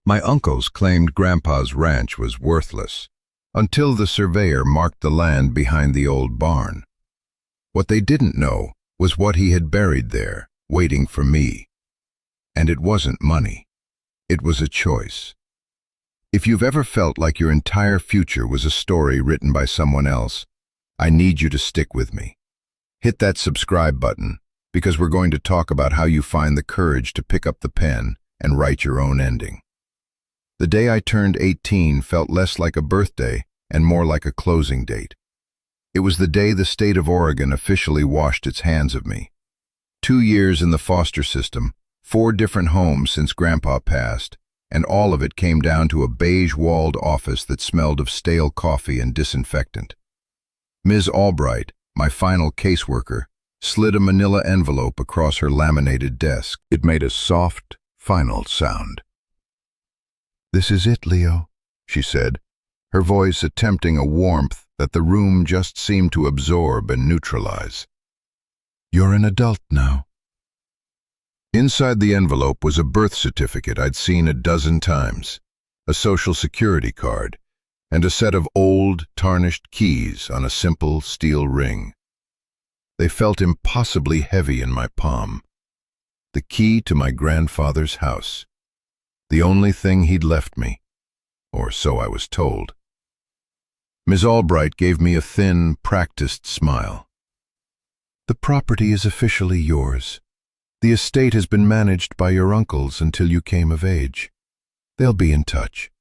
My uncles claimed Grandpa's ranch was worthless, until the surveyor marked the land behind the old barn. What they didn't know was what he had buried there, waiting for me. And it wasn't money. It was a choice. If you've ever felt like your entire future was a story written by someone else, I need you to stick with me. Hit that subscribe button, because we're going to talk about how you find the courage to pick up the pen and write your own ending. The day I turned 18 felt less like a birthday and more like a closing date. It was the day the state of Oregon officially washed its hands of me. 2 years in the foster system, 4 different homes since Grandpa passed, and all of it came down to a beige-walled office that smelled of stale coffee and disinfectant. Ms. Albright, my final caseworker, slid a manila envelope across her laminated desk. It made a soft, final sound. "This is it, Leo," she said, her voice attempting a warmth that the room just seemed to absorb and neutralize. "You're an adult now." Inside the envelope was a birth certificate I'd seen a dozen times, a social security card, and a set of old, tarnished keys on a simple steel ring. They felt impossibly heavy in my palm. The key to my grandfather's house. The only thing he'd left me, or so I was told. Ms. Albright gave me a thin, practiced smile. "The property is officially yours. The estate has been managed by your uncles until you came of age. They'll be in touch."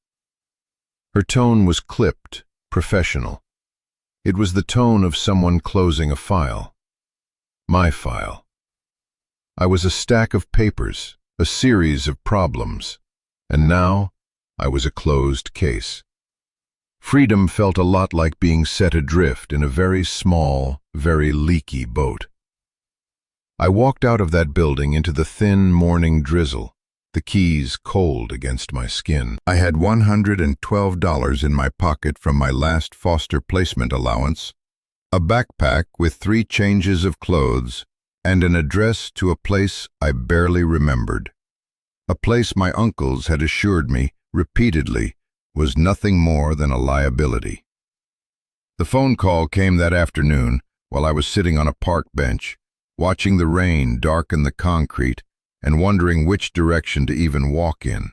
Her tone was clipped, professional. It was the tone of someone closing a file. My file. I was a stack of papers, a series of problems, and now I was a closed case. Freedom felt a lot like being set adrift in a very small, very leaky boat. I walked out of that building into the thin morning drizzle, the keys cold against my skin. I had $112 in my pocket from my last foster placement allowance, a backpack with 3 changes of clothes, and an address to a place I barely remembered. A place my uncles had assured me, repeatedly, was nothing more than a liability. The phone call came that afternoon while I was sitting on a park bench, watching the rain darken the concrete and wondering which direction to even walk in.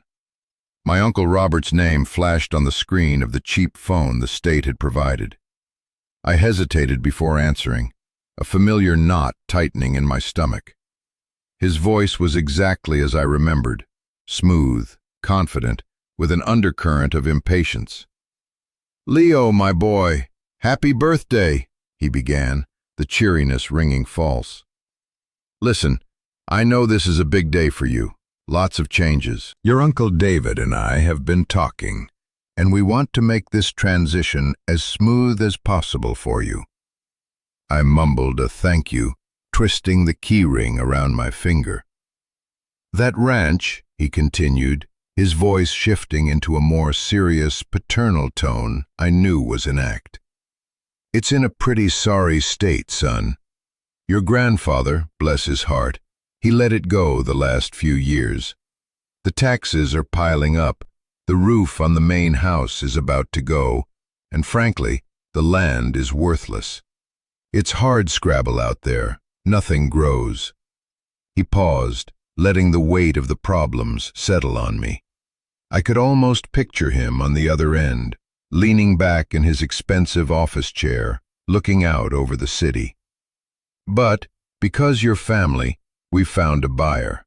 My Uncle Robert's name flashed on the screen of the cheap phone the state had provided. I hesitated before answering, a familiar knot tightening in my stomach. His voice was exactly as I remembered, smooth, confident, with an undercurrent of impatience. "Leo, my boy, happy birthday," he began, the cheeriness ringing false. "Listen, I know this is a big day for you, lots of changes. Your Uncle David and I have been talking, and we want to make this transition as smooth as possible for you." I mumbled a thank you, twisting the key ring around my finger. "That ranch," he continued, his voice shifting into a more serious, paternal tone I knew was an act. "It's in a pretty sorry state, son. Your grandfather, bless his heart, he let it go the last few years. The taxes are piling up, the roof on the main house is about to go, and frankly, the land is worthless. It's hard scrabble out there, nothing grows." He paused, letting the weight of the problems settle on me. I could almost picture him on the other end, leaning back in his expensive office chair, looking out over the city. "But, because you're family, we found a buyer.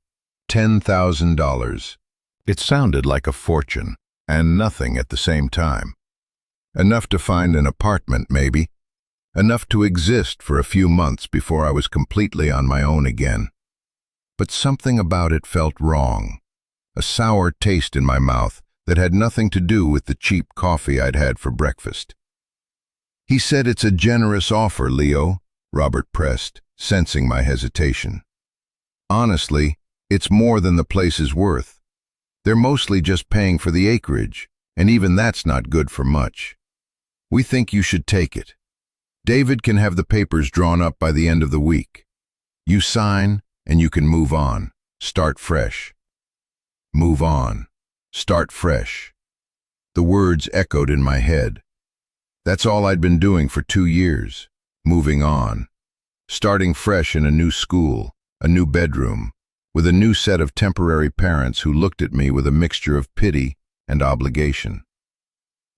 $10,000. It sounded like a fortune, and nothing at the same time. Enough to find an apartment, maybe. Enough to exist for a few months before I was completely on my own again. But something about it felt wrong. A sour taste in my mouth that had nothing to do with the cheap coffee I'd had for breakfast. "He said it's a generous offer, Leo," Robert pressed, sensing my hesitation. "Honestly, it's more than the place is worth. They're mostly just paying for the acreage, and even that's not good for much. We think you should take it. David can have the papers drawn up by the end of the week. You sign, and you can move on, start fresh." Move on. Start fresh. The words echoed in my head. That's all I'd been doing for 2 years, moving on, starting fresh in a new school, a new bedroom, with a new set of temporary parents who looked at me with a mixture of pity and obligation.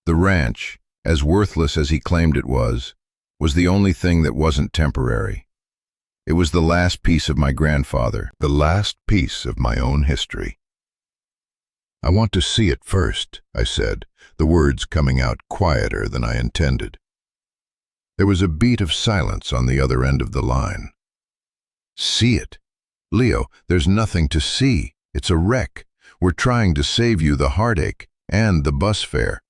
The ranch, as worthless as he claimed it was the only thing that wasn't temporary. It was the last piece of my grandfather, the last piece of my own history. "I want to see it first," I said, the words coming out quieter than I intended. There was a beat of silence on the other end of the line. "See it? Leo, there's nothing to see. It's a wreck. We're trying to save you the heartache and the bus fare."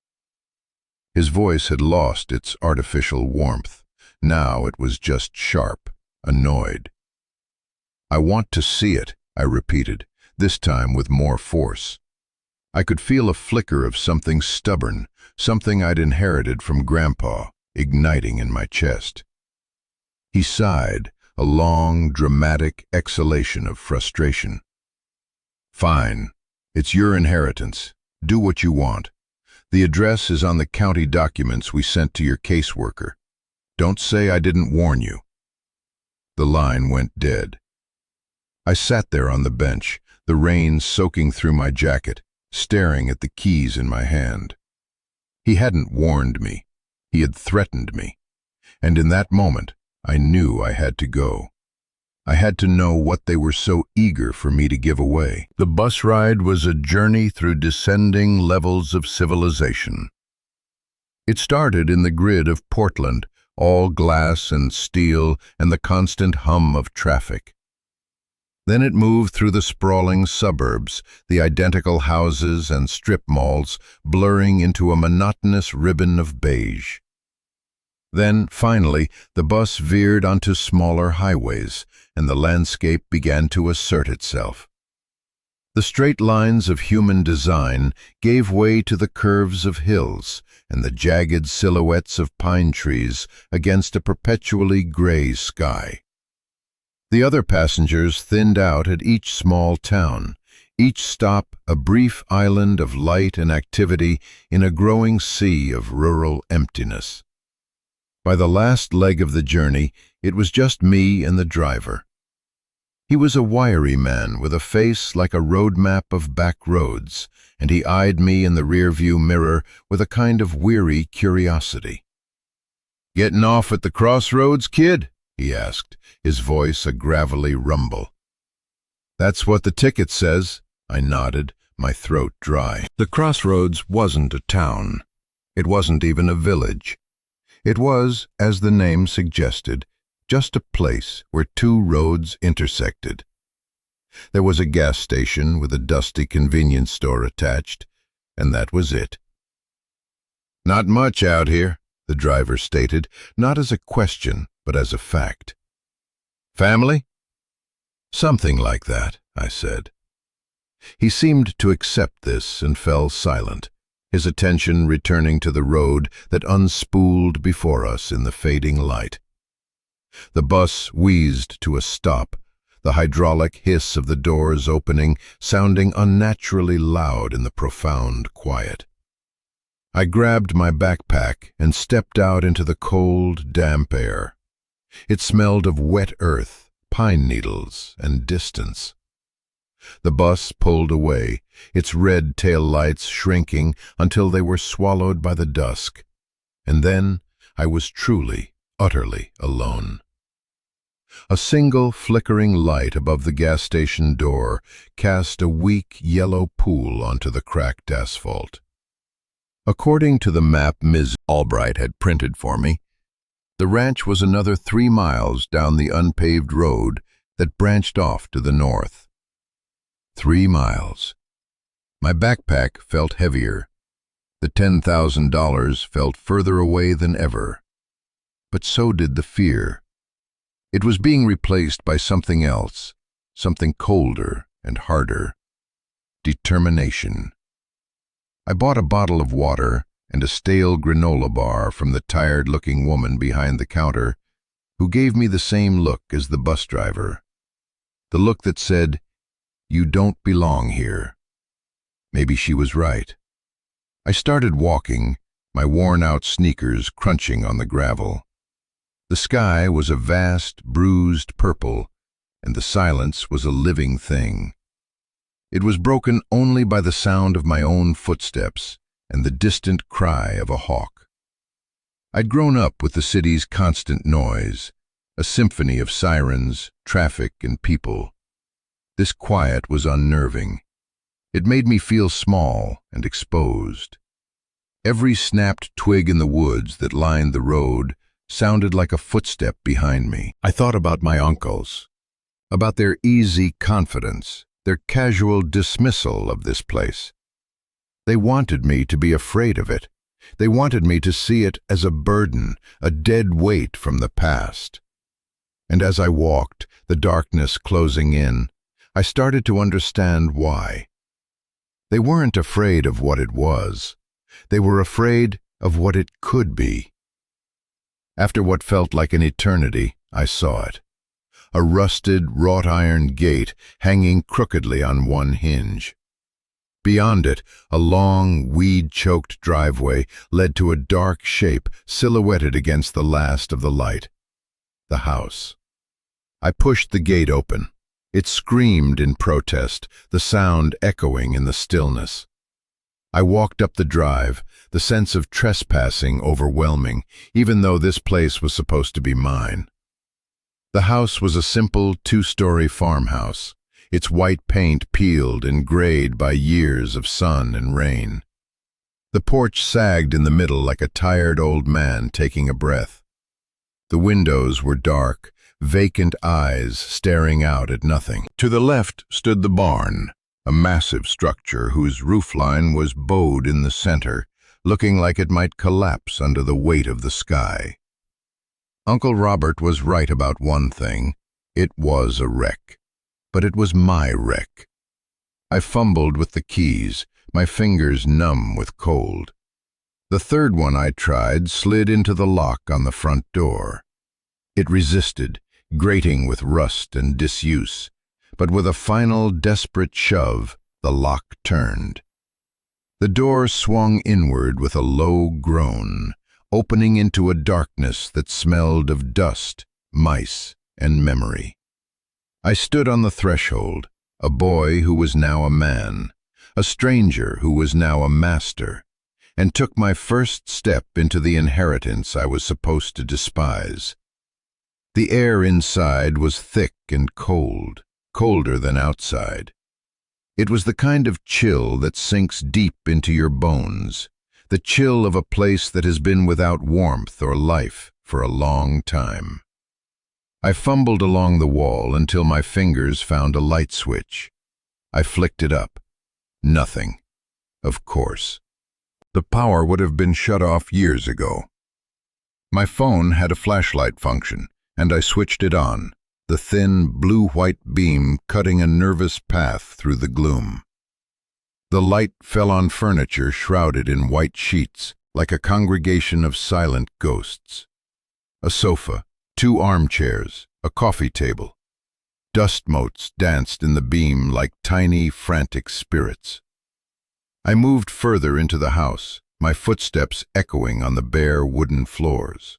His voice had lost its artificial warmth. Now it was just sharp, annoyed. "I want to see it," I repeated, this time with more force. I could feel a flicker of something stubborn, something I'd inherited from Grandpa, igniting in my chest. He sighed, a long, dramatic exhalation of frustration. "Fine. It's your inheritance. Do what you want. The address is on the county documents we sent to your caseworker. Don't say I didn't warn you." The line went dead. I sat there on the bench, the rain soaking through my jacket, staring at the keys in my hand. He hadn't warned me. He had threatened me. And in that moment, I knew I had to go. I had to know what they were so eager for me to give away. The bus ride was a journey through descending levels of civilization. It started in the grid of Portland, all glass and steel and the constant hum of traffic. Then it moved through the sprawling suburbs, the identical houses and strip malls blurring into a monotonous ribbon of beige. Then, finally, the bus veered onto smaller highways, and the landscape began to assert itself. The straight lines of human design gave way to the curves of hills and the jagged silhouettes of pine trees against a perpetually gray sky. The other passengers thinned out at each small town, each stop a brief island of light and activity in a growing sea of rural emptiness. By the last leg of the journey, it was just me and the driver. He was a wiry man with a face like a road map of back roads, and he eyed me in the rearview mirror with a kind of weary curiosity. "Getting off at the crossroads, kid?" he asked, his voice a gravelly rumble. "That's what the ticket says," I nodded, my throat dry. The crossroads wasn't a town. It wasn't even a village. It was, as the name suggested, just a place where two roads intersected. There was a gas station with a dusty convenience store attached, and that was it. "Not much out here," the driver stated, not as a question, but as a fact. "Family?" "Something like that," I said. He seemed to accept this and fell silent, his attention returning to the road that unspooled before us in the fading light. The bus wheezed to a stop, the hydraulic hiss of the doors opening sounding unnaturally loud in the profound quiet. I grabbed my backpack and stepped out into the cold, damp air. It smelled of wet earth, pine needles, and distance. The bus pulled away, its red tail lights shrinking until they were swallowed by the dusk. And then I was truly, utterly alone. A single flickering light above the gas station door cast a weak yellow pool onto the cracked asphalt. According to the map Ms. Albright had printed for me, the ranch was another 3 miles down the unpaved road that branched off to the north. 3 miles. My backpack felt heavier. The $10,000 felt further away than ever. But so did the fear. It was being replaced by something else, something colder and harder. Determination. I bought a bottle of water and a stale granola bar from the tired-looking woman behind the counter, who gave me the same look as the bus driver. The look that said, "You don't belong here." Maybe she was right. I started walking, my worn-out sneakers crunching on the gravel. The sky was a vast, bruised purple, and the silence was a living thing. It was broken only by the sound of my own footsteps and the distant cry of a hawk. I'd grown up with the city's constant noise, a symphony of sirens, traffic, and people. This quiet was unnerving. It made me feel small and exposed. Every snapped twig in the woods that lined the road sounded like a footstep behind me. I thought about my uncles, about their easy confidence, their casual dismissal of this place. They wanted me to be afraid of it. They wanted me to see it as a burden, a dead weight from the past. And as I walked, the darkness closing in, I started to understand why. They weren't afraid of what it was. They were afraid of what it could be. After what felt like an eternity, I saw it. A rusted, wrought-iron gate hanging crookedly on one hinge. Beyond it, a long, weed-choked driveway led to a dark shape silhouetted against the last of the light. The house. I pushed the gate open. It screamed in protest, the sound echoing in the stillness. I walked up the drive, the sense of trespassing overwhelming, even though this place was supposed to be mine. The house was a simple two-story farmhouse, its white paint peeled and grayed by years of sun and rain. The porch sagged in the middle like a tired old man taking a breath. The windows were dark, vacant eyes staring out at nothing. To the left stood the barn, a massive structure whose roofline was bowed in the center, looking like it might collapse under the weight of the sky. Uncle Robert was right about one thing. It was a wreck. But it was my wreck. I fumbled with the keys, my fingers numb with cold. The third one I tried slid into the lock on the front door. It resisted, grating with rust and disuse, but with a final desperate shove, the lock turned. The door swung inward with a low groan, opening into a darkness that smelled of dust, mice, and memory. I stood on the threshold, a boy who was now a man, a stranger who was now a master, and took my first step into the inheritance I was supposed to despise. The air inside was thick and cold, colder than outside. It was the kind of chill that sinks deep into your bones, the chill of a place that has been without warmth or life for a long time. I fumbled along the wall until my fingers found a light switch. I flicked it up. Nothing. Of course. The power would have been shut off years ago. My phone had a flashlight function, and I switched it on, the thin blue-white beam cutting a nervous path through the gloom. The light fell on furniture shrouded in white sheets, like a congregation of silent ghosts. A sofa, 2 armchairs, a coffee table. Dust motes danced in the beam like tiny, frantic spirits. I moved further into the house, my footsteps echoing on the bare wooden floors.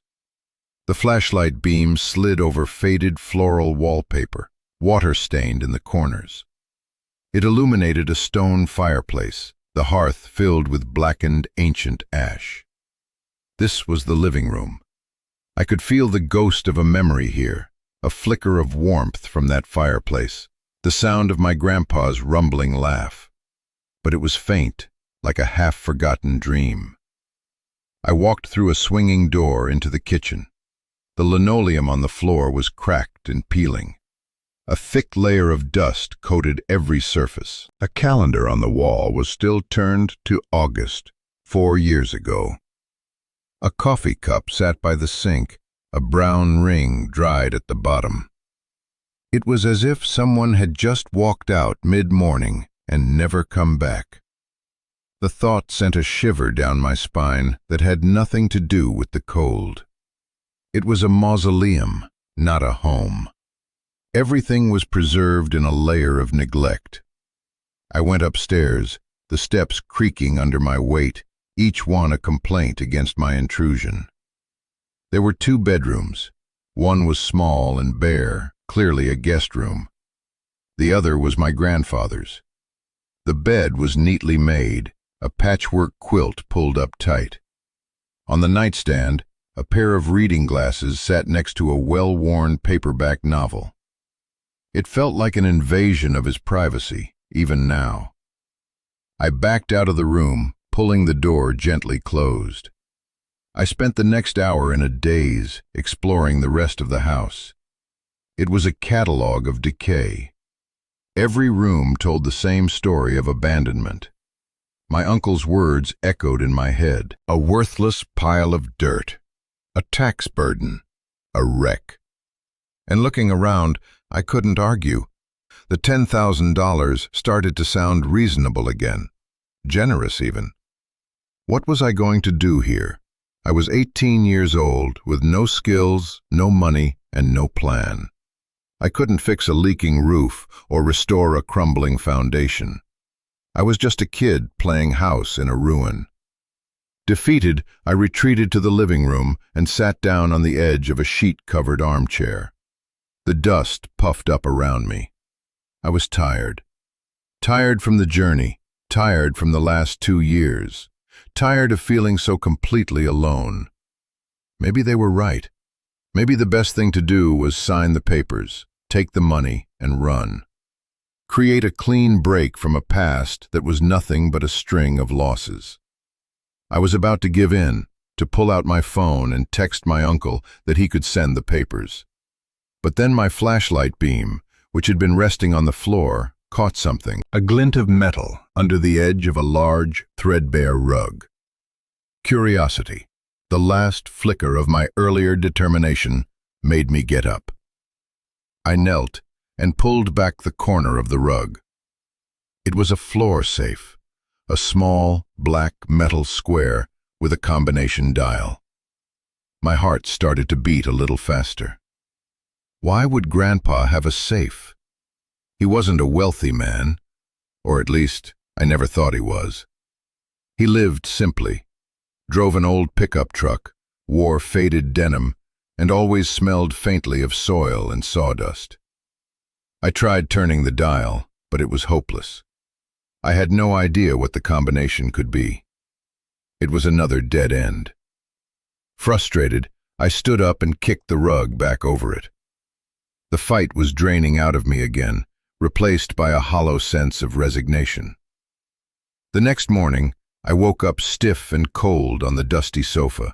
The flashlight beam slid over faded floral wallpaper, water-stained in the corners. It illuminated a stone fireplace, the hearth filled with blackened ancient ash. This was the living room. I could feel the ghost of a memory here, a flicker of warmth from that fireplace, the sound of my grandpa's rumbling laugh. But it was faint, like a half-forgotten dream. I walked through a swinging door into the kitchen. The linoleum on the floor was cracked and peeling. A thick layer of dust coated every surface. A calendar on the wall was still turned to August, 4 years ago. A coffee cup sat by the sink, a brown ring dried at the bottom. It was as if someone had just walked out mid-morning and never come back. The thought sent a shiver down my spine that had nothing to do with the cold. It was a mausoleum, not a home. Everything was preserved in a layer of neglect. I went upstairs, the steps creaking under my weight, each one a complaint against my intrusion. There were 2 bedrooms. One was small and bare, clearly a guest room. The other was my grandfather's. The bed was neatly made, a patchwork quilt pulled up tight. On the nightstand, a pair of reading glasses sat next to a well-worn paperback novel. It felt like an invasion of his privacy, even now. I backed out of the room, pulling the door gently closed. I spent the next hour in a daze, exploring the rest of the house. It was a catalogue of decay. Every room told the same story of abandonment. My uncle's words echoed in my head. A worthless pile of dirt. A tax burden. A wreck. And looking around, I couldn't argue. The $10,000 started to sound reasonable again. Generous, even. What was I going to do here? I was 18 years old, with no skills, no money, and no plan. I couldn't fix a leaking roof or restore a crumbling foundation. I was just a kid playing house in a ruin. Defeated, I retreated to the living room and sat down on the edge of a sheet-covered armchair. The dust puffed up around me. I was tired. Tired from the journey, tired from the last 2 years, tired of feeling so completely alone. Maybe they were right. Maybe the best thing to do was sign the papers, take the money, and run. Create a clean break from a past that was nothing but a string of losses. I was about to give in, to pull out my phone and text my uncle that he could send the papers. But then my flashlight beam, which had been resting on the floor, caught something, a glint of metal under the edge of a large, threadbare rug. Curiosity, the last flicker of my earlier determination, made me get up. I knelt and pulled back the corner of the rug. It was a floor safe, a small, black metal square with a combination dial. My heart started to beat a little faster. Why would Grandpa have a safe? He wasn't a wealthy man, or at least I never thought he was. He lived simply, drove an old pickup truck, wore faded denim, and always smelled faintly of soil and sawdust. I tried turning the dial, but it was hopeless. I had no idea what the combination could be. It was another dead end. Frustrated, I stood up and kicked the rug back over it. The fight was draining out of me again, replaced by a hollow sense of resignation. The next morning, I woke up stiff and cold on the dusty sofa,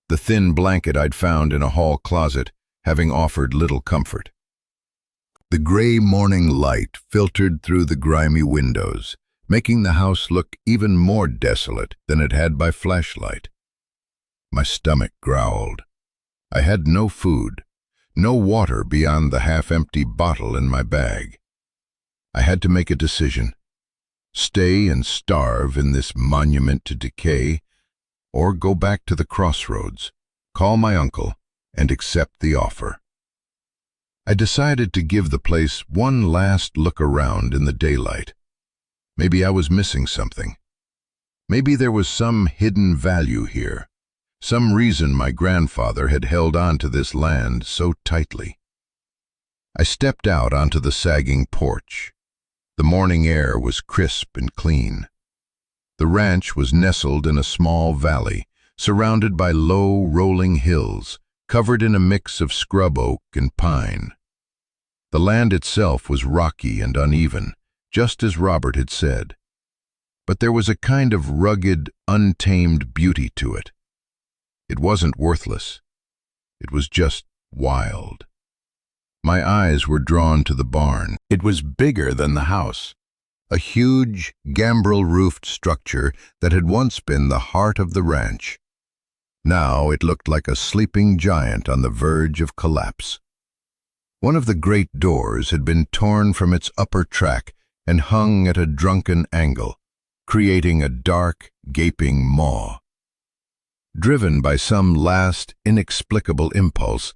the thin blanket I'd found in a hall closet having offered little comfort. The gray morning light filtered through the grimy windows, making the house look even more desolate than it had by flashlight. My stomach growled. I had no food, no water beyond the half-empty bottle in my bag. I had to make a decision. Stay and starve in this monument to decay, or go back to the crossroads, call my uncle, and accept the offer. I decided to give the place one last look around in the daylight. Maybe I was missing something. Maybe there was some hidden value here, some reason my grandfather had held on to this land so tightly. I stepped out onto the sagging porch. The morning air was crisp and clean. The ranch was nestled in a small valley, surrounded by low, rolling hills, covered in a mix of scrub oak and pine. The land itself was rocky and uneven, just as Robert had said. But there was a kind of rugged, untamed beauty to it. It wasn't worthless. It was just wild. My eyes were drawn to the barn. It was bigger than the house, a huge, gambrel-roofed structure that had once been the heart of the ranch. Now it looked like a sleeping giant on the verge of collapse. One of the great doors had been torn from its upper track and hung at a drunken angle, creating a dark, gaping maw. Driven by some last, inexplicable impulse,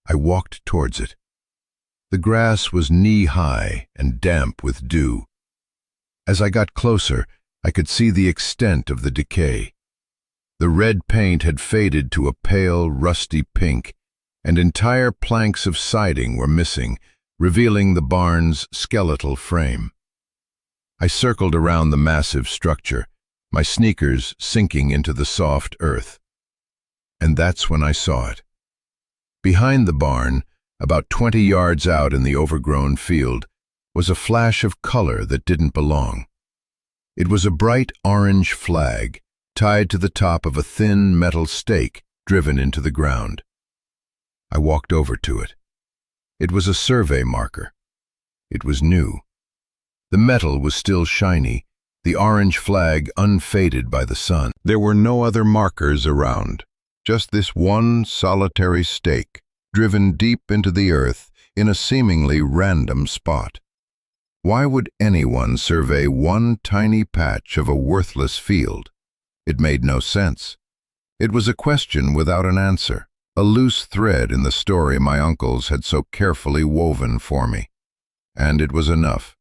I walked towards it. The grass was knee-high and damp with dew. As I got closer, I could see the extent of the decay. The red paint had faded to a pale, rusty pink, and entire planks of siding were missing, revealing the barn's skeletal frame. I circled around the massive structure, my sneakers sinking into the soft earth. And that's when I saw it. Behind the barn, about 20 yards out in the overgrown field, was a flash of color that didn't belong. It was a bright orange flag, tied to the top of a thin metal stake driven into the ground. I walked over to it. It was a survey marker. It was new. The metal was still shiny, the orange flag unfaded by the sun. There were no other markers around, just this one solitary stake, driven deep into the earth in a seemingly random spot. Why would anyone survey one tiny patch of a worthless field? It made no sense. It was a question without an answer, a loose thread in the story my uncles had so carefully woven for me. And it was enough.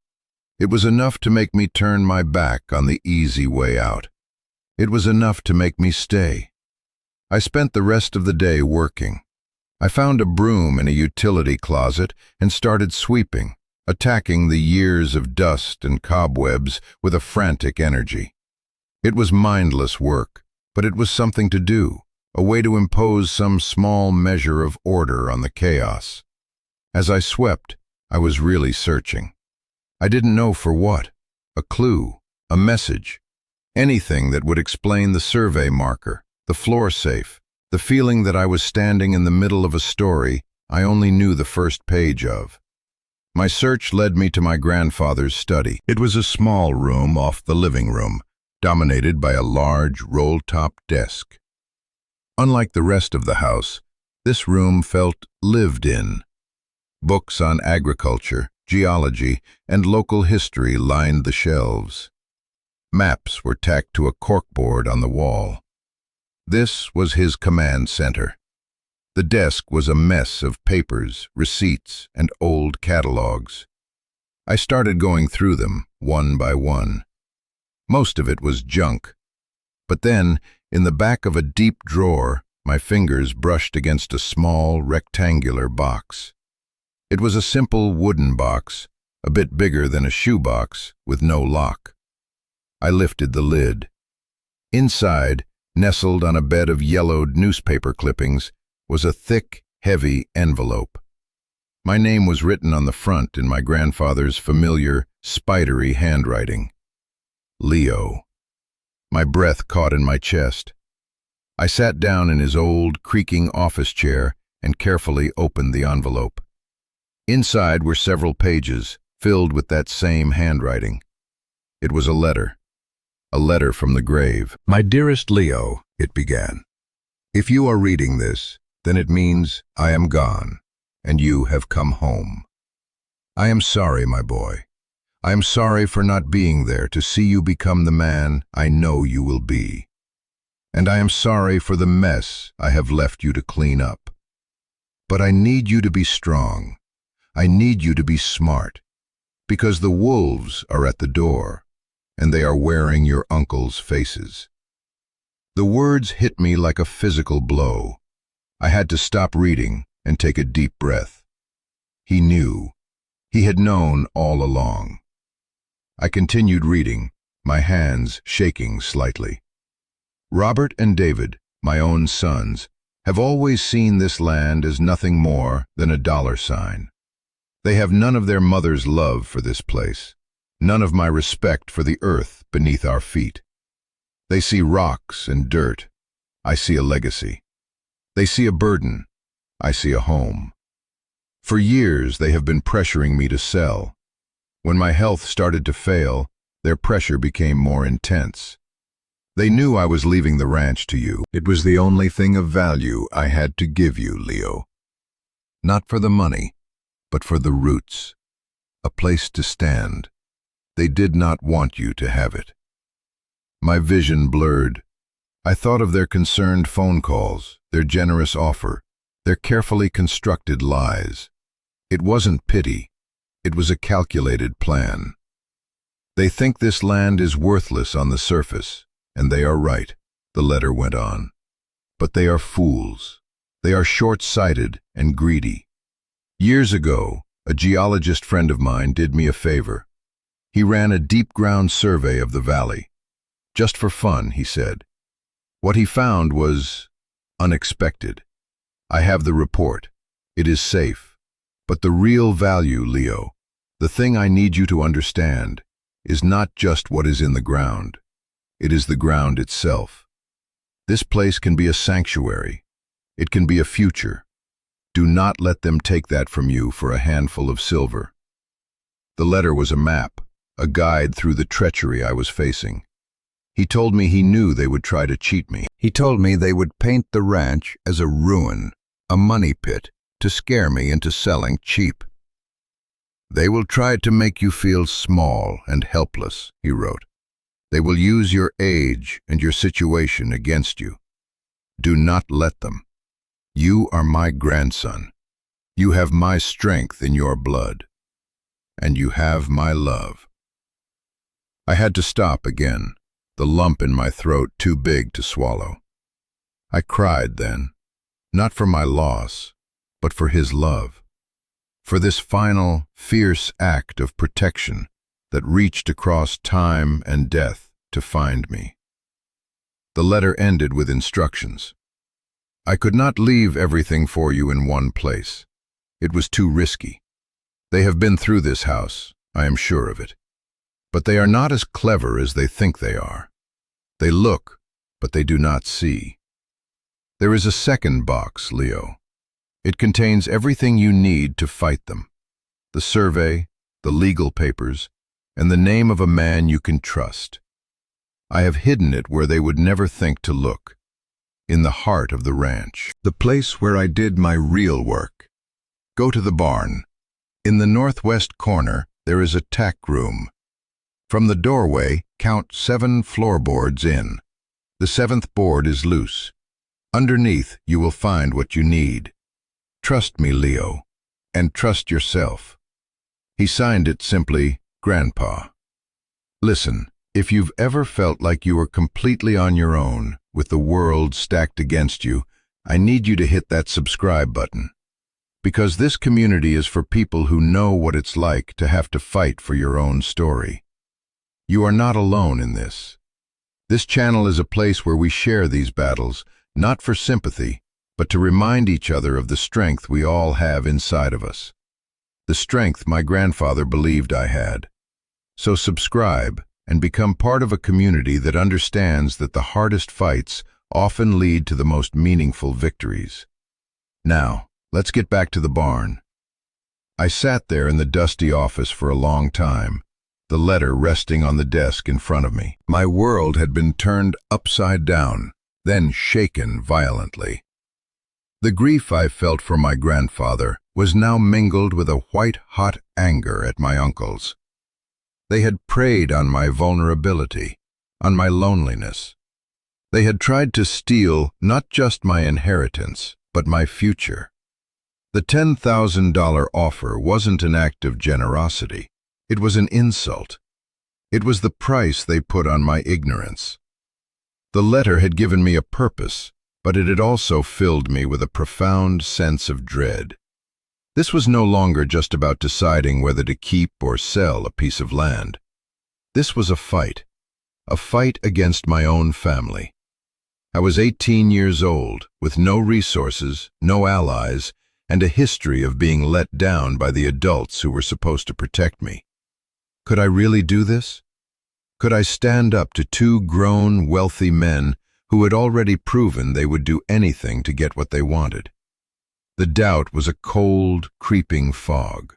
It was enough to make me turn my back on the easy way out. It was enough to make me stay. I spent the rest of the day working. I found a broom in a utility closet and started sweeping, attacking the years of dust and cobwebs with a frantic energy. It was mindless work, but it was something to do, a way to impose some small measure of order on the chaos. As I swept, I was really searching. I didn't know for what. A clue, a message, anything that would explain the survey marker, the floor safe, the feeling that I was standing in the middle of a story I only knew the first page of. My search led me to my grandfather's study. It was a small room off the living room, dominated by a large roll-top desk. Unlike the rest of the house, this room felt lived in. Books on agriculture, geology, and local history lined the shelves. Maps were tacked to a corkboard on the wall. This was his command center. The desk was a mess of papers, receipts, and old catalogs. I started going through them, one by one. Most of it was junk. But then, in the back of a deep drawer, my fingers brushed against a small, rectangular box. It was a simple wooden box, a bit bigger than a shoebox, with no lock. I lifted the lid. Inside, nestled on a bed of yellowed newspaper clippings, was a thick, heavy envelope. My name was written on the front in my grandfather's familiar, spidery handwriting. Leo. My breath caught in my chest. I sat down in his old, creaking office chair and carefully opened the envelope. Inside were several pages, filled with that same handwriting. It was a letter from the grave. "My dearest Leo," it began. "If you are reading this, then it means I am gone, and you have come home. I am sorry, my boy. I am sorry for not being there to see you become the man I know you will be. And I am sorry for the mess I have left you to clean up. But I need you to be strong. I need you to be smart, because the wolves are at the door, and they are wearing your uncle's faces." The words hit me like a physical blow. I had to stop reading and take a deep breath. He knew. He had known all along. I continued reading, my hands shaking slightly. "Robert and David, my own sons, have always seen this land as nothing more than a dollar sign. They have none of their mother's love for this place, none of my respect for the earth beneath our feet. They see rocks and dirt. I see a legacy. They see a burden. I see a home. For years they have been pressuring me to sell. When my health started to fail, their pressure became more intense. They knew I was leaving the ranch to you. It was the only thing of value I had to give you, Leo. Not for the money, but for the roots. A place to stand. They did not want you to have it." My vision blurred. I thought of their concerned phone calls, their generous offer, their carefully constructed lies. It wasn't pity. It was a calculated plan. They think this land is worthless on the surface, and they are right, the letter went on. But they are fools. They are short-sighted and greedy. Years ago, a geologist friend of mine did me a favor. He ran a deep-ground survey of the valley. Just for fun, he said. What he found was unexpected. I have the report. It is safe. But the real value, Leo, the thing I need you to understand, is not just what is in the ground. It is the ground itself. This place can be a sanctuary. It can be a future. Do not let them take that from you for a handful of silver. The letter was a map, a guide through the treachery I was facing. He told me he knew they would try to cheat me. He told me they would paint the ranch as a ruin, a money pit, to scare me into selling cheap. They will try to make you feel small and helpless, he wrote. They will use your age and your situation against you. Do not let them. You are my grandson. You have my strength in your blood. And you have my love. I had to stop again, the lump in my throat too big to swallow. I cried then, not for my loss, but for his love, for this final, fierce act of protection that reached across time and death to find me. The letter ended with instructions. I could not leave everything for you in one place. It was too risky. They have been through this house, I am sure of it. But they are not as clever as they think they are. They look, but they do not see. There is a second box, Leo. It contains everything you need to fight them. The survey, the legal papers, and the name of a man you can trust. I have hidden it where they would never think to look. In the heart of the ranch. The place where I did my real work. Go to the barn. In the northwest corner, there is a tack room. From the doorway, count 7 floorboards in. The 7th board is loose. Underneath, you will find what you need. Trust me, Leo, and trust yourself. He signed it simply, Grandpa. Listen, if you've ever felt like you were completely on your own, with the world stacked against you, I need you to hit that subscribe button. Because this community is for people who know what it's like to have to fight for your own story. You are not alone in this. This channel is a place where we share these battles, not for sympathy, but to remind each other of the strength we all have inside of us. The strength my grandfather believed I had. So subscribe and become part of a community that understands that the hardest fights often lead to the most meaningful victories. Now, let's get back to the barn. I sat there in the dusty office for a long time, the letter resting on the desk in front of me. My world had been turned upside down, then shaken violently. The grief I felt for my grandfather was now mingled with a white-hot anger at my uncles. They had preyed on my vulnerability, on my loneliness. They had tried to steal not just my inheritance, but my future. The $10,000 offer wasn't an act of generosity. It was an insult. It was the price they put on my ignorance. The letter had given me a purpose, but it had also filled me with a profound sense of dread. This was no longer just about deciding whether to keep or sell a piece of land. This was a fight against my own family. I was 18 years old, with no resources, no allies, and a history of being let down by the adults who were supposed to protect me. Could I really do this? Could I stand up to 2 grown, wealthy men who had already proven they would do anything to get what they wanted? The doubt was a cold, creeping fog.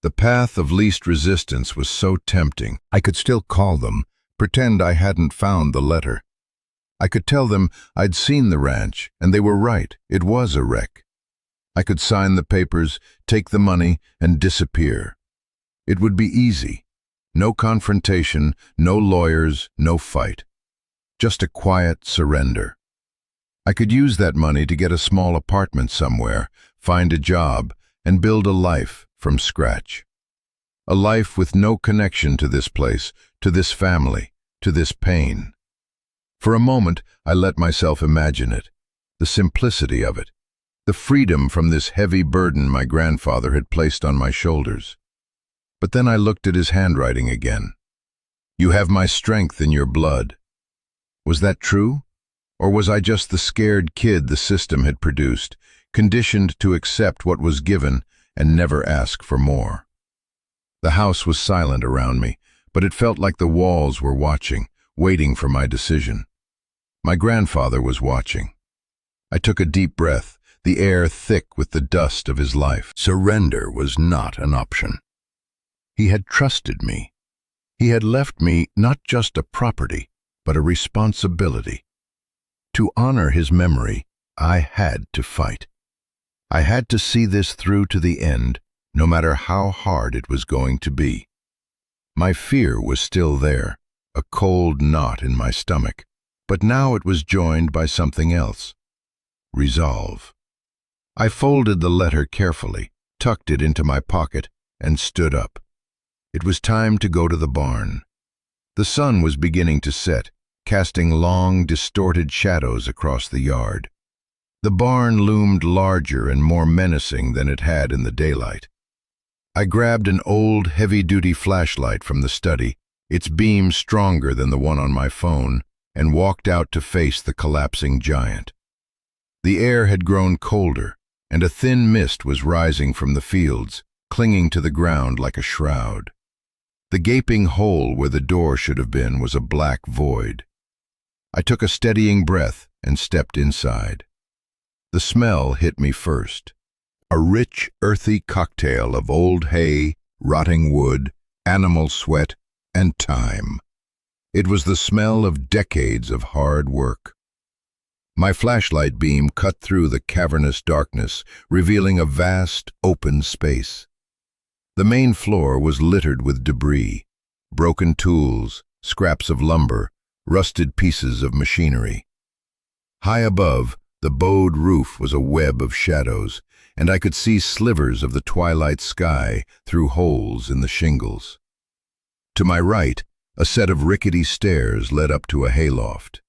The path of least resistance was so tempting. I could still call them, pretend I hadn't found the letter. I could tell them I'd seen the ranch, and they were right, it was a wreck. I could sign the papers, take the money, and disappear. It would be easy. No confrontation, no lawyers, no fight. Just a quiet surrender. I could use that money to get a small apartment somewhere, find a job, and build a life from scratch. a life with no connection to this place, to this family, to this pain. For a moment, I let myself imagine it, the simplicity of it, the freedom from this heavy burden my grandfather had placed on my shoulders. But then I looked at his handwriting again. "You have my strength in your blood." Was that true? Or was I just the scared kid the system had produced, conditioned to accept what was given and never ask for more? The house was silent around me, but it felt like the walls were watching, waiting for my decision. My grandfather was watching. I took a deep breath, the air thick with the dust of his life. Surrender was not an option. He had trusted me. He had left me not just a property, but a responsibility. To honor his memory, I had to fight. I had to see this through to the end, no matter how hard it was going to be. My fear was still there, a cold knot in my stomach, but now it was joined by something else. Resolve. I folded the letter carefully, tucked it into my pocket, and stood up. It was time to go to the barn. The sun was beginning to set, casting long, distorted shadows across the yard. The barn loomed larger and more menacing than it had in the daylight. I grabbed an old, heavy-duty flashlight from the study, its beam stronger than the one on my phone, and walked out to face the collapsing giant. The air had grown colder, and a thin mist was rising from the fields, clinging to the ground like a shroud. The gaping hole where the door should have been was a black void. I took a steadying breath and stepped inside. The smell hit me first. A rich, earthy cocktail of old hay, rotting wood, animal sweat, and time. It was the smell of decades of hard work. My flashlight beam cut through the cavernous darkness, revealing a vast, open space. The main floor was littered with debris, broken tools, scraps of lumber, rusted pieces of machinery. High above, the bowed roof was a web of shadows, and I could see slivers of the twilight sky through holes in the shingles. To my right, a set of rickety stairs led up to a hayloft.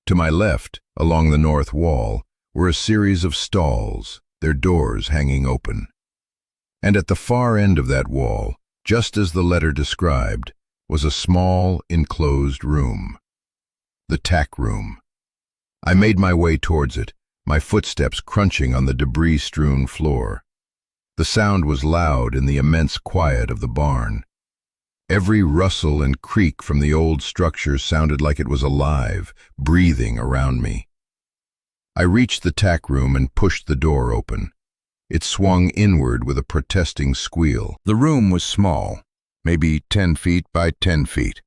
To my left, along the north wall, were a series of stalls, their doors hanging open. And at the far end of that wall, just as the letter described, was a small, enclosed room. The tack room. I made my way towards it, my footsteps crunching on the debris-strewn floor. The sound was loud in the immense quiet of the barn. Every rustle and creak from the old structure sounded like it was alive, breathing around me. I reached the tack room and pushed the door open. It swung inward with a protesting squeal. The room was small, maybe 10 feet by 10 feet.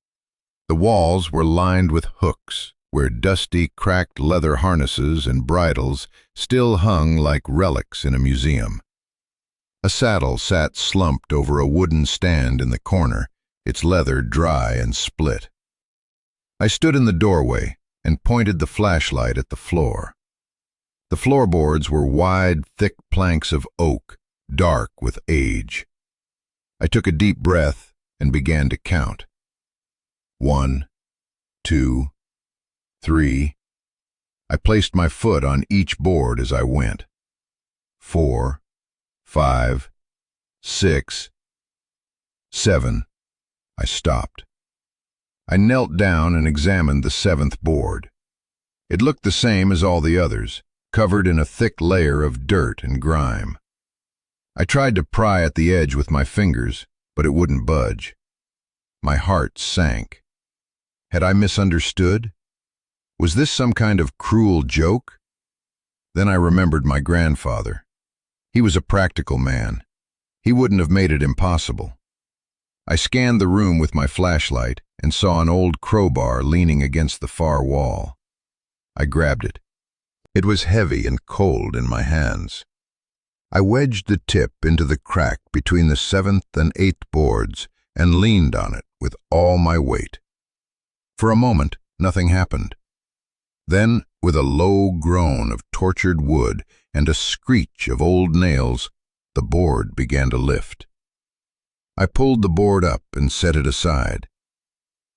The walls were lined with hooks, where dusty, cracked leather harnesses and bridles still hung like relics in a museum. A saddle sat slumped over a wooden stand in the corner, its leather dry and split. I stood in the doorway and pointed the flashlight at the floor. The floorboards were wide, thick planks of oak, dark with age. I took a deep breath and began to count. 1, 2, 3. I placed my foot on each board as I went. 4, 5, 6, 7. I stopped. I knelt down and examined the 7th board. It looked the same as all the others, covered in a thick layer of dirt and grime. I tried to pry at the edge with my fingers, but it wouldn't budge. My heart sank. Had I misunderstood? Was this some kind of cruel joke? Then I remembered my grandfather. He was a practical man. He wouldn't have made it impossible. I scanned the room with my flashlight and saw an old crowbar leaning against the far wall. I grabbed it. It was heavy and cold in my hands. I wedged the tip into the crack between the 7th and 8th boards and leaned on it with all my weight. For a moment, nothing happened. Then, with a low groan of tortured wood and a screech of old nails, the board began to lift. I pulled the board up and set it aside.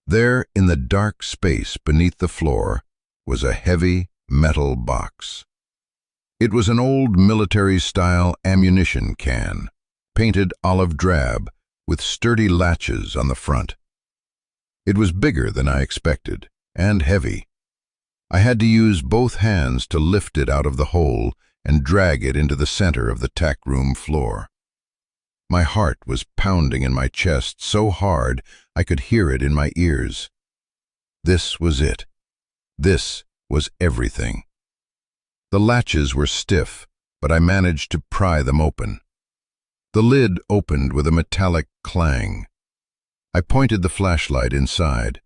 There, in the dark space beneath the floor, was a heavy metal box. It was an old military-style ammunition can, painted olive drab, with sturdy latches on the front. It was bigger than I expected, and heavy. I had to use both hands to lift it out of the hole and drag it into the center of the tack room floor. My heart was pounding in my chest so hard I could hear it in my ears. This was it. This was everything. The latches were stiff, but I managed to pry them open. The lid opened with a metallic clang. I pointed the flashlight inside.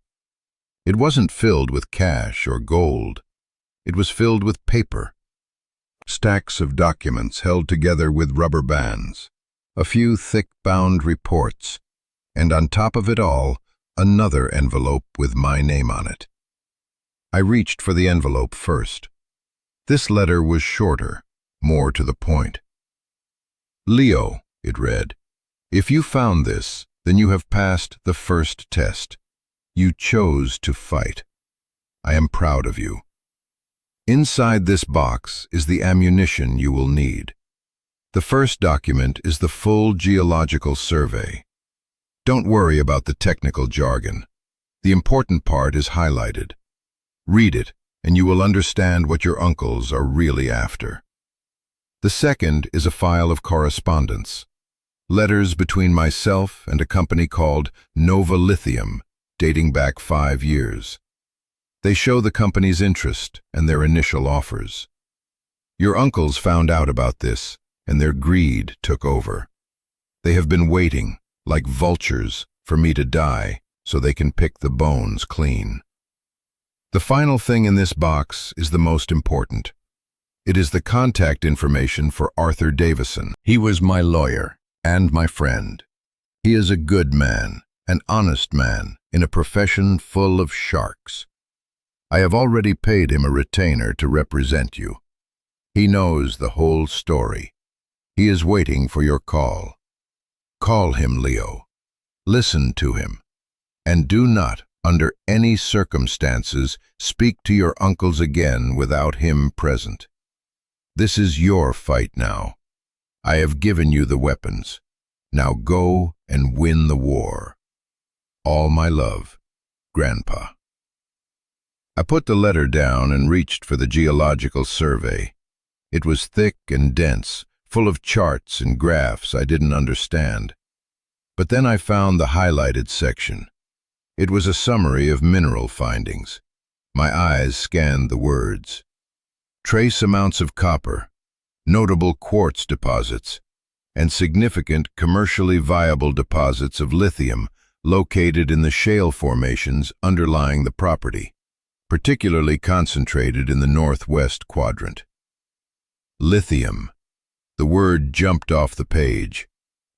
It wasn't filled with cash or gold. It was filled with paper. Stacks of documents held together with rubber bands, a few thick-bound reports, and on top of it all, another envelope with my name on it. I reached for the envelope first. This letter was shorter, more to the point. "Leo," it read, "if you found this, then you have passed the first test. You chose to fight. I am proud of you. Inside this box is the ammunition you will need. The first document is the full geological survey. Don't worry about the technical jargon. The important part is highlighted. Read it, and you will understand what your uncles are really after. The second is a file of correspondence. Letters between myself and a company called Nova Lithium, dating back 5 years. They show the company's interest and their initial offers. Your uncles found out about this, and their greed took over. They have been waiting, like vultures, for me to die so they can pick the bones clean. The final thing in this box is the most important. It is the contact information for Arthur Davison. He was my lawyer and my friend. He is a good man, an honest man, in a profession full of sharks. I have already paid him a retainer to represent you. He knows the whole story. He is waiting for your call. Call him, Leo. Listen to him. And do not, under any circumstances, speak to your uncles again without him present. This is your fight now. I have given you the weapons. Now go and win the war. All my love, Grandpa. I put the letter down and reached for the geological survey. It was thick and dense, full of charts and graphs I didn't understand. But then I found the highlighted section. It was a summary of mineral findings. My eyes scanned the words. Trace amounts of copper, notable quartz deposits, and significant commercially viable deposits of lithium located in the shale formations underlying the property, particularly concentrated in the northwest quadrant. Lithium. The word jumped off the page.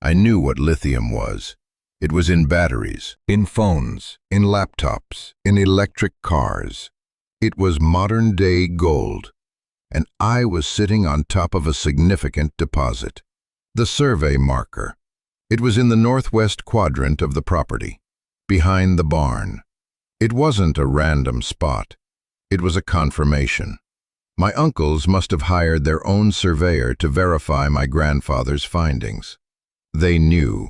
I knew what lithium was. It was in batteries, in phones, in laptops, in electric cars. It was modern-day gold, and I was sitting on top of a significant deposit. The survey marker. It was in the northwest quadrant of the property, behind the barn. It wasn't a random spot. It was a confirmation. My uncles must have hired their own surveyor to verify my grandfather's findings. They knew.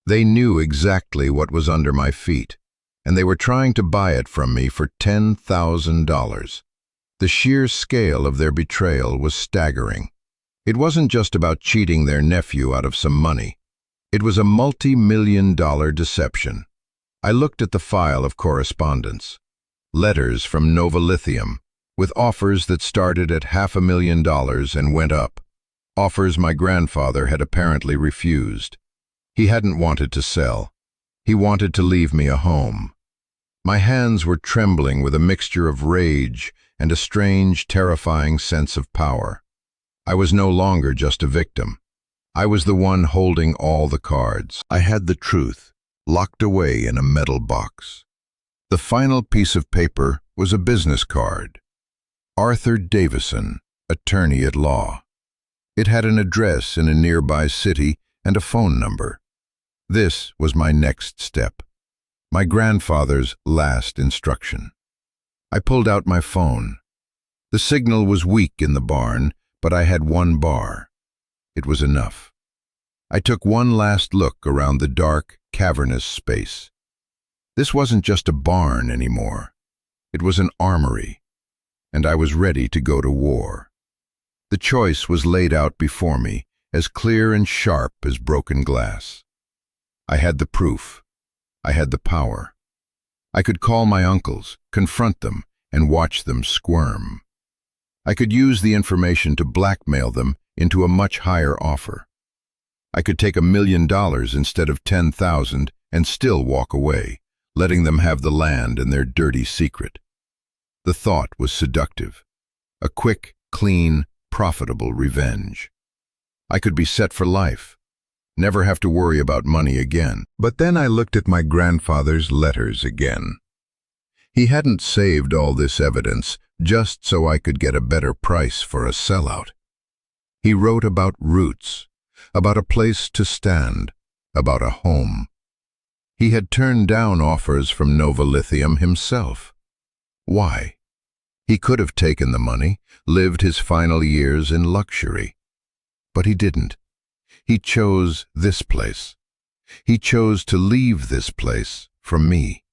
They knew exactly what was under my feet, and they were trying to buy it from me for $10,000. The sheer scale of their betrayal was staggering. It wasn't just about cheating their nephew out of some money. It was a multi-million-dollar deception. I looked at the file of correspondence. Letters from Nova Lithium, with offers that started at $500,000 and went up. Offers my grandfather had apparently refused. He hadn't wanted to sell. He wanted to leave me a home. My hands were trembling with a mixture of rage and a strange, terrifying sense of power. I was no longer just a victim. I was the one holding all the cards. I had the truth, locked away in a metal box. The final piece of paper was a business card. Arthur Davison, attorney at law. It had an address in a nearby city and a phone number. This was my next step, my grandfather's last instruction. I pulled out my phone. The signal was weak in the barn, but I had 1 bar. It was enough. I took one last look around the dark, cavernous space. This wasn't just a barn anymore. It was an armory, and I was ready to go to war. The choice was laid out before me, as clear and sharp as broken glass. I had the proof. I had the power. I could call my uncles, confront them, and watch them squirm. I could use the information to blackmail them into a much higher offer. I could take $1 million instead of 10,000 and still walk away, letting them have the land and their dirty secret. The thought was seductive. A quick, clean, profitable revenge. I could be set for life, never have to worry about money again. But then I looked at my grandfather's letters again. He hadn't saved all this evidence just so I could get a better price for a sellout. He wrote about roots, about a place to stand, about a home. He had turned down offers from Nova Lithium himself. Why? He could have taken the money, lived his final years in luxury. But he didn't. He chose this place. He chose to leave this place for me.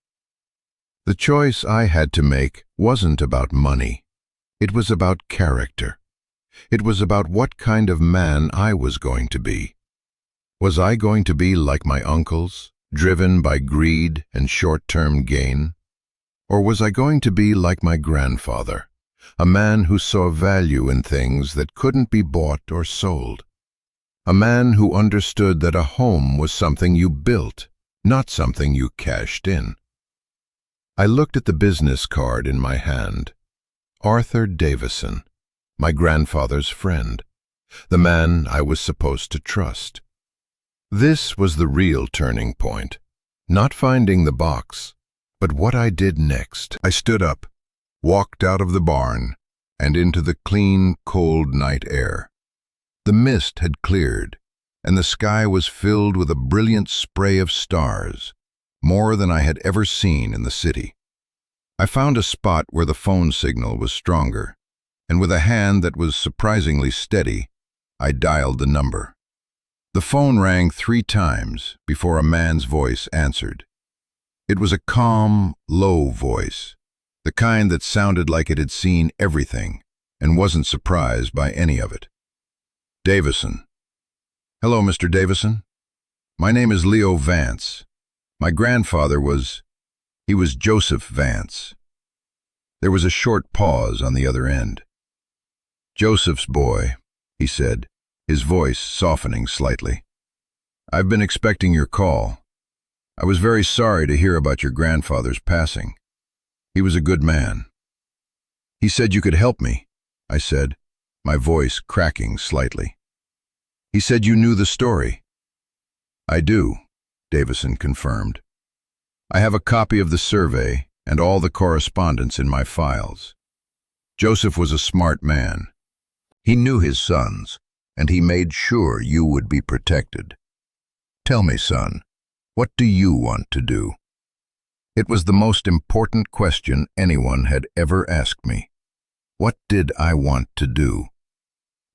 The choice I had to make wasn't about money. It was about character. It was about what kind of man I was going to be. Was I going to be like my uncles, driven by greed and short-term gain? Or was I going to be like my grandfather, a man who saw value in things that couldn't be bought or sold? A man who understood that a home was something you built, not something you cashed in. I looked at the business card in my hand. Arthur Davison, my grandfather's friend, the man I was supposed to trust. This was the real turning point, not finding the box, but what I did next. I stood up, walked out of the barn, and into the clean, cold night air. The mist had cleared, and the sky was filled with a brilliant spray of stars, more than I had ever seen in the city. I found a spot where the phone signal was stronger, and with a hand that was surprisingly steady, I dialed the number. The phone rang 3 times before a man's voice answered. It was a calm, low voice, the kind that sounded like it had seen everything and wasn't surprised by any of it. Davison. Hello, Mr. Davison. My name is Leo Vance. My grandfather was Joseph Vance. There was a short pause on the other end. Joseph's boy, he said, his voice softening slightly. I've been expecting your call. I was very sorry to hear about your grandfather's passing. He was a good man. He said you could help me, I said, my voice cracking slightly. He said you knew the story. I do, Davison confirmed. I have a copy of the survey and all the correspondence in my files. Joseph was a smart man. He knew his sons, and he made sure you would be protected. Tell me, son, what do you want to do? It was the most important question anyone had ever asked me. What did I want to do?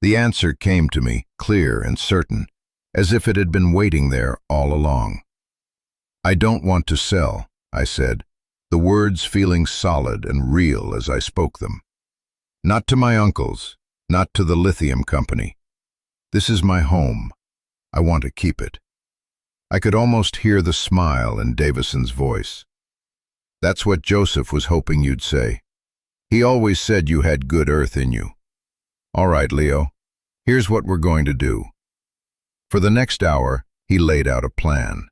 The answer came to me, clear and certain, as if it had been waiting there all along. I don't want to sell, I said, the words feeling solid and real as I spoke them. Not to my uncles, not to the lithium company. This is my home. I want to keep it. I could almost hear the smile in Davison's voice. That's what Joseph was hoping you'd say. He always said you had good earth in you. All right, Leo, here's what we're going to do. For the next hour, he laid out a plan.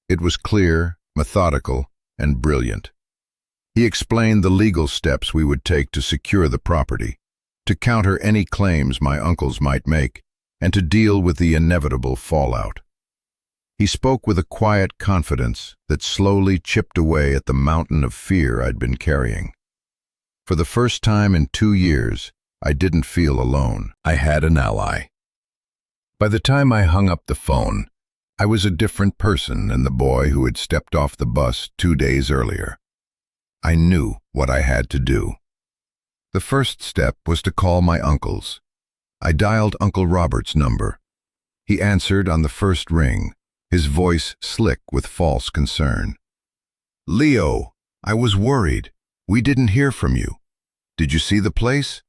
It was clear, methodical, and brilliant. He explained the legal steps we would take to secure the property, to counter any claims my uncles might make, and to deal with the inevitable fallout. He spoke with a quiet confidence that slowly chipped away at the mountain of fear I'd been carrying. For the first time in 2 years, I didn't feel alone. I had an ally. By the time I hung up the phone, I was a different person than the boy who had stepped off the bus 2 days earlier. I knew what I had to do. The first step was to call my uncles. I dialed Uncle Robert's number. He answered on the first ring, his voice slick with false concern. "Leo, I was worried. We didn't hear from you. Did you see the place?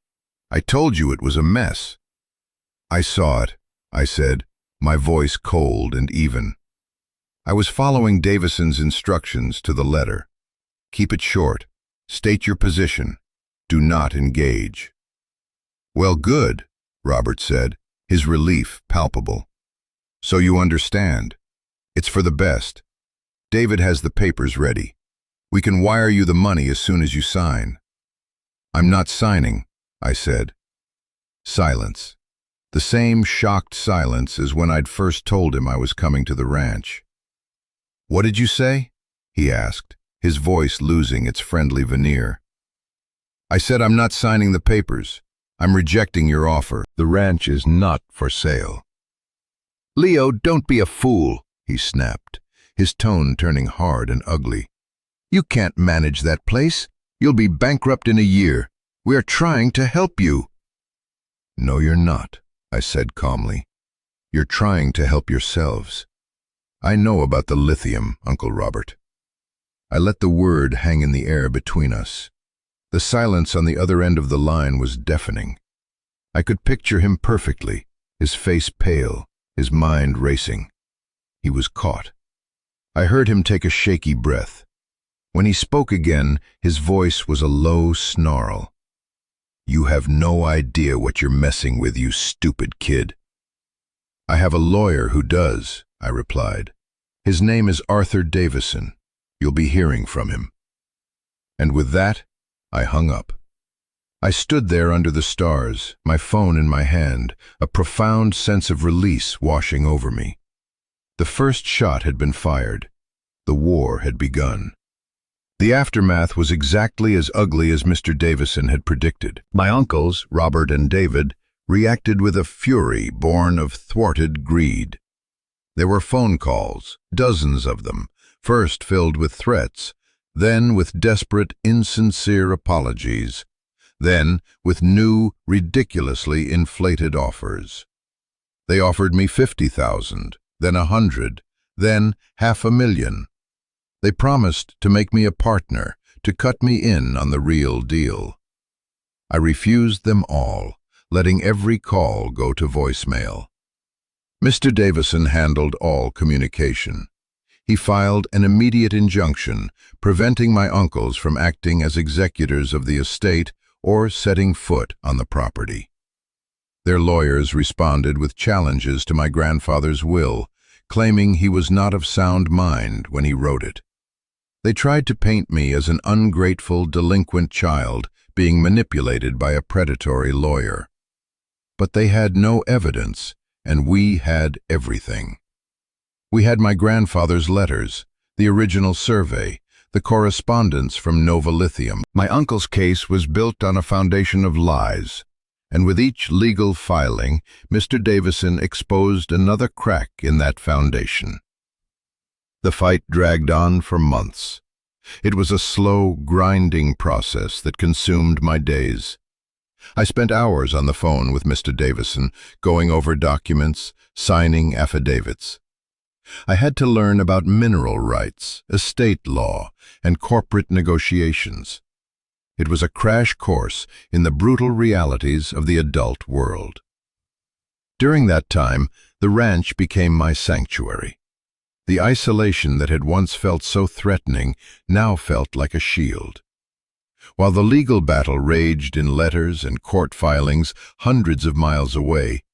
I told you it was a mess." "I saw it," I said, my voice cold and even. I was following Davison's instructions to the letter. Keep it short. State your position. Do not engage. "Well, good," Robert said, his relief palpable. "So you understand. It's for the best. David has the papers ready. We can wire you the money as soon as you sign." "I'm not signing," I said. Silence. The same shocked silence as when I'd first told him I was coming to the ranch. "What did you say?" he asked, his voice losing its friendly veneer. "I said I'm not signing the papers. I'm rejecting your offer. The ranch is not for sale." "Leo, don't be a fool," he snapped, his tone turning hard and ugly. "You can't manage that place. You'll be bankrupt in a year. We are trying to help you." "No, you're not," I said calmly. "You're trying to help yourselves. I know about the lithium, Uncle Robert." I let the word hang in the air between us. The silence on the other end of the line was deafening. I could picture him perfectly, his face pale, his mind racing. He was caught. I heard him take a shaky breath. When he spoke again, his voice was a low snarl. "You have no idea what you're messing with, you stupid kid." "I have a lawyer who does," I replied. "His name is Arthur Davison. You'll be hearing from him." And with that, I hung up. I stood there under the stars, my phone in my hand, a profound sense of release washing over me. The first shot had been fired. The war had begun. The aftermath was exactly as ugly as Mr. Davison had predicted. My uncles, Robert and David, reacted with a fury born of thwarted greed. There were phone calls, dozens of them, first filled with threats, then with desperate, insincere apologies, then with new, ridiculously inflated offers. They offered me 50,000, then 100, then 500,000. They promised to make me a partner, to cut me in on the real deal. I refused them all, letting every call go to voicemail. Mr. Davison handled all communication. He filed an immediate injunction, preventing my uncles from acting as executors of the estate or setting foot on the property. Their lawyers responded with challenges to my grandfather's will, claiming he was not of sound mind when he wrote it. They tried to paint me as an ungrateful, delinquent child being manipulated by a predatory lawyer. But they had no evidence, and we had everything. We had my grandfather's letters, the original survey, the correspondence from Nova Lithium. My uncle's case was built on a foundation of lies, and with each legal filing, Mr. Davison exposed another crack in that foundation. The fight dragged on for months. It was a slow, grinding process that consumed my days. I spent hours on the phone with Mr. Davison, going over documents, signing affidavits. I had to learn about mineral rights, estate law, and corporate negotiations. It was a crash course in the brutal realities of the adult world. During that time, the ranch became my sanctuary. The isolation that had once felt so threatening now felt like a shield. While the legal battle raged in letters and court filings hundreds of miles away,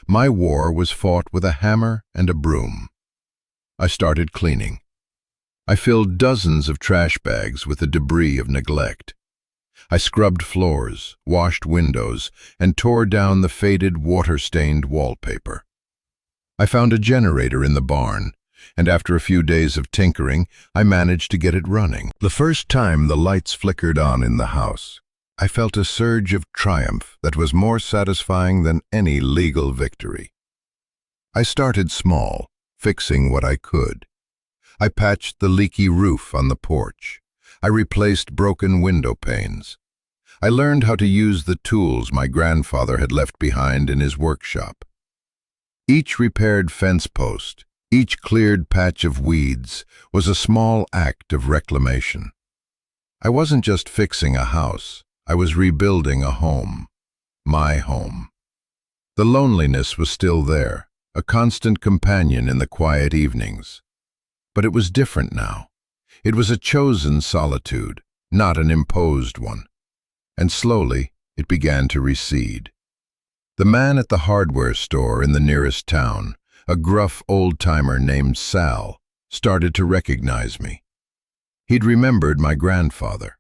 my war was fought with a hammer and a broom. I started cleaning. I filled dozens of trash bags with the debris of neglect. I scrubbed floors, washed windows, and tore down the faded, water-stained wallpaper. I found a generator in the barn, and after a few days of tinkering, I managed to get it running. The first time the lights flickered on in the house, I felt a surge of triumph that was more satisfying than any legal victory. I started small, fixing what I could. I patched the leaky roof on the porch. I replaced broken window panes. I learned how to use the tools my grandfather had left behind in his workshop. Each repaired fence post, each cleared patch of weeds was a small act of reclamation. I wasn't just fixing a house, I was rebuilding a home, my home. The loneliness was still there, a constant companion in the quiet evenings. But it was different now. It was a chosen solitude, not an imposed one. And slowly, it began to recede. The man at the hardware store in the nearest town, a gruff old-timer named Sal, started to recognize me. He'd remembered my grandfather.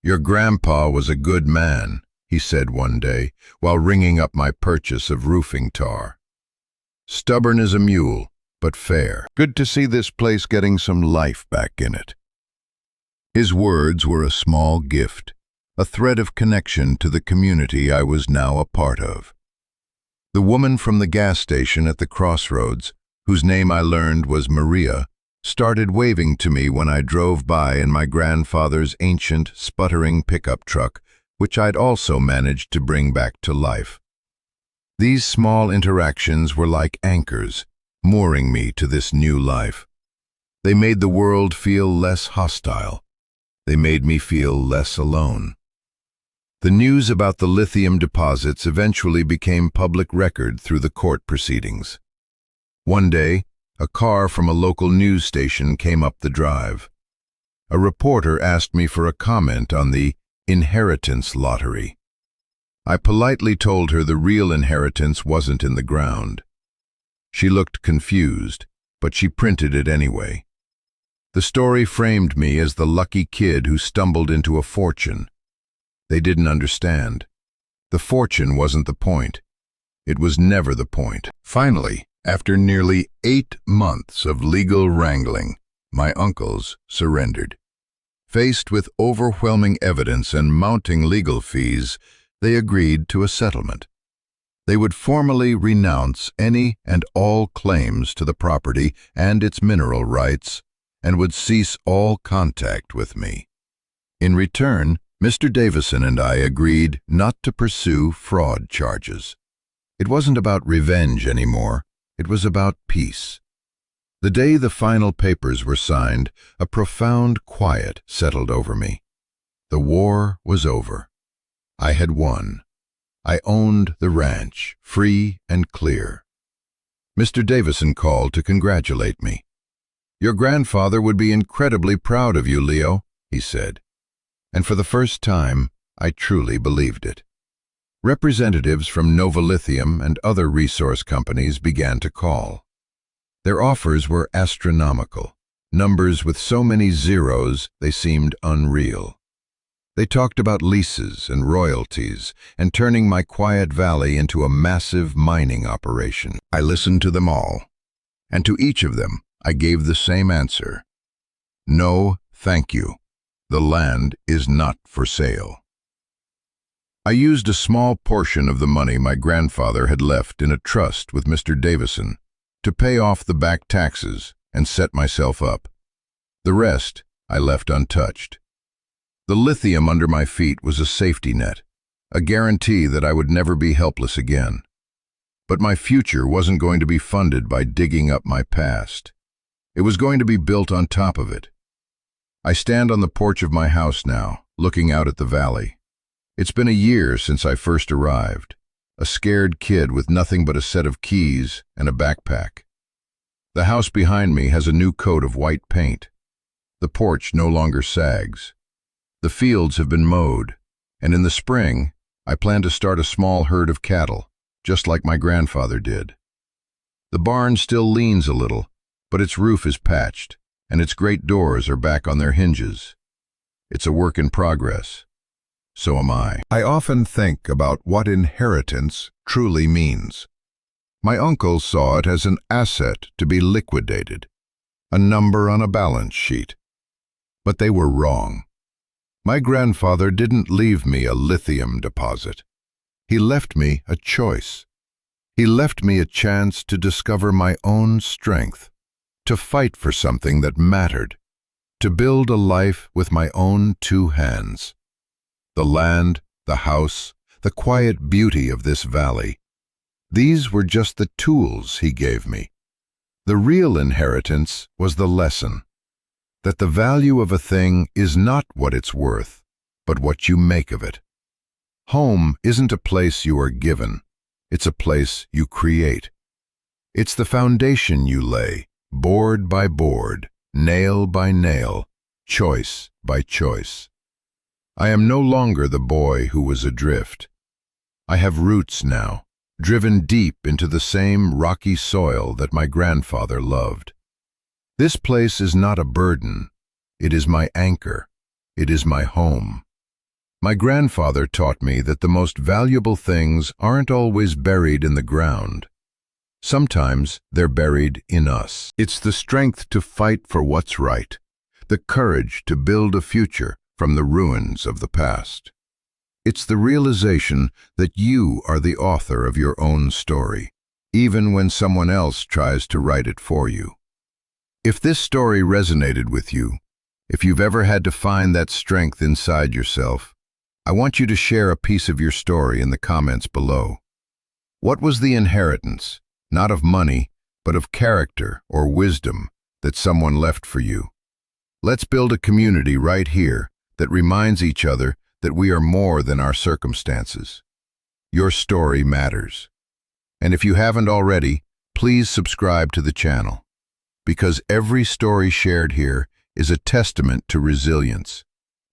"Your grandpa was a good man," he said one day, while ringing up my purchase of roofing tar. "Stubborn as a mule, but fair. Good to see this place getting some life back in it." His words were a small gift, a thread of connection to the community I was now a part of. The woman from the gas station at the crossroads, whose name I learned was Maria, started waving to me when I drove by in my grandfather's ancient, sputtering pickup truck, which I'd also managed to bring back to life. These small interactions were like anchors, mooring me to this new life. They made the world feel less hostile. They made me feel less alone. The news about the lithium deposits eventually became public record through the court proceedings. One day, a car from a local news station came up the drive. A reporter asked me for a comment on the inheritance lottery. I politely told her the real inheritance wasn't in the ground. She looked confused, but she printed it anyway. The story framed me as the lucky kid who stumbled into a fortune. They didn't understand. The fortune wasn't the point. It was never the point. Finally, after nearly 8 months of legal wrangling, my uncles surrendered. Faced with overwhelming evidence and mounting legal fees, they agreed to a settlement. They would formally renounce any and all claims to the property and its mineral rights, and would cease all contact with me. In return, Mr. Davison and I agreed not to pursue fraud charges. It wasn't about revenge anymore, it was about peace. The day the final papers were signed, a profound quiet settled over me. The war was over. I had won. I owned the ranch, free and clear. Mr. Davison called to congratulate me. "Your grandfather would be incredibly proud of you, Leo," he said. And for the first time, I truly believed it. Representatives from Nova Lithium and other resource companies began to call. Their offers were astronomical, numbers with so many zeros they seemed unreal. They talked about leases and royalties and turning my quiet valley into a massive mining operation. I listened to them all, and to each of them I gave the same answer. No, thank you. The land is not for sale. I used a small portion of the money my grandfather had left in a trust with Mr. Davison to pay off the back taxes and set myself up. The rest I left untouched. The lithium under my feet was a safety net, a guarantee that I would never be helpless again. But my future wasn't going to be funded by digging up my past. It was going to be built on top of it. I stand on the porch of my house now, looking out at the valley. It's been a year since I first arrived, a scared kid with nothing but a set of keys and a backpack. The house behind me has a new coat of white paint. The porch no longer sags. The fields have been mowed, and in the spring, I plan to start a small herd of cattle, just like my grandfather did. The barn still leans a little, but its roof is patched, and its great doors are back on their hinges. It's a work in progress. So am I. I often think about what inheritance truly means. My uncle saw it as an asset to be liquidated, a number on a balance sheet. But they were wrong. My grandfather didn't leave me a lithium deposit. He left me a choice. He left me a chance to discover my own strength, to fight for something that mattered, to build a life with my own two hands. The land, the house, the quiet beauty of this valley. These were just the tools he gave me. The real inheritance was the lesson, that the value of a thing is not what it's worth, but what you make of it. Home isn't a place you are given, it's a place you create. It's the foundation you lay, board by board, nail by nail, choice by choice. I am no longer the boy who was adrift. I have roots now, driven deep into the same rocky soil that my grandfather loved. This place is not a burden. It is my anchor. It is my home. My grandfather taught me that the most valuable things aren't always buried in the ground. Sometimes they're buried in us. It's the strength to fight for what's right, the courage to build a future from the ruins of the past. It's the realization that you are the author of your own story, even when someone else tries to write it for you. If this story resonated with you, if you've ever had to find that strength inside yourself, I want you to share a piece of your story in the comments below. What was the inheritance, not of money, but of character or wisdom, that someone left for you? Let's build a community right here that reminds each other that we are more than our circumstances. Your story matters. And if you haven't already, please subscribe to the channel, because every story shared here is a testament to resilience,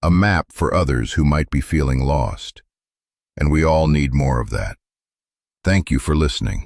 a map for others who might be feeling lost. And we all need more of that. Thank you for listening.